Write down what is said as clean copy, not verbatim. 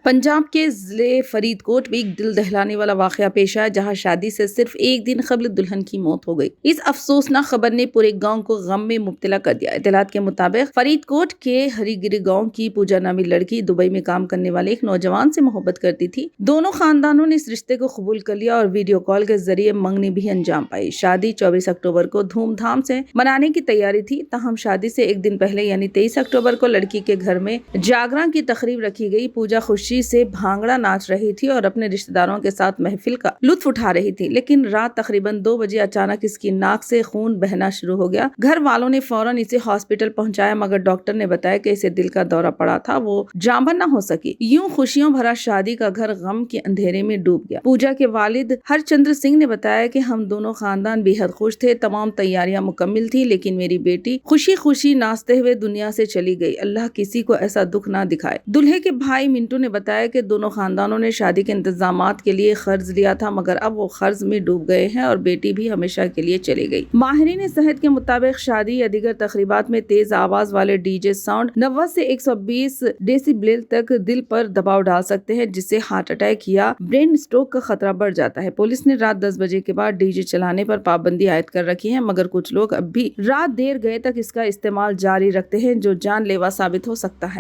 पंजाब के जिले फरीदकोट में एक दिल दहलाने वाला वाकया पेश आया, जहां शादी से सिर्फ एक दिन कबल दुल्हन की मौत हो गई। इस अफसोसनाक खबर ने पूरे गांव को गम में मुब्तला कर दिया। इत्तलात के मुताबिक फरीदकोट के हरिगिरी गांव की पूजा नामी लड़की दुबई में काम करने वाले एक नौजवान से मोहब्बत करती थी। दोनों खानदानों ने इस रिश्ते को कबूल कर लिया और वीडियो कॉल के जरिए मंगनी भी अंजाम पाई। शादी 24 अक्टूबर को धूमधाम से मनाने की तैयारी थी। ताहम शादी से एक दिन पहले यानी 23 अक्टूबर को लड़की के घर में जागरण की तकरीब रखी गई। पूजा खुशी से भांगड़ा नाच रही थी और अपने रिश्तेदारों के साथ महफिल का लुत्फ उठा रही थी, लेकिन रात तकरीबन 2 बजे अचानक इसकी नाक से खून बहना शुरू हो गया। घर वालों ने फौरन इसे हॉस्पिटल पहुंचाया, मगर डॉक्टर ने बताया कि इसे दिल का दौरा पड़ा था, वो जांबन न हो सकी। यूं खुशियों भरा शादी का घर गम के अंधेरे में डूब गया। पूजा के वालिद हरचंद्र सिंह ने बताया कि हम दोनों खानदान बेहद खुश थे, तमाम तैयारियां मुकम्मल थी, लेकिन मेरी बेटी खुशी खुशी नाचते हुए दुनिया से चली गई। अल्लाह किसी को ऐसा दुख ना दिखाए। दूल्हे के भाई मिंटू ने बताया कि दोनों खानदानों ने शादी के इंतजामात के लिए कर्ज लिया था, मगर अब वो कर्ज में डूब गए हैं और बेटी भी हमेशा के लिए चली गई। माहिरीन सेहत के मुताबिक शादी या दीगर तकरीबात में तेज आवाज वाले डीजे साउंड 90 से 120 डेसिबल तक दिल पर दबाव डाल सकते हैं, जिससे हार्ट अटैक या ब्रेन स्ट्रोक का खतरा बढ़ जाता है। पुलिस ने रात 10 बजे के बाद डीजे चलाने पर पाबंदी आयद कर रखी है, मगर कुछ लोग अब भी रात देर गए तक इसका इस्तेमाल जारी रखते हैं, जो जानलेवा साबित हो सकता है।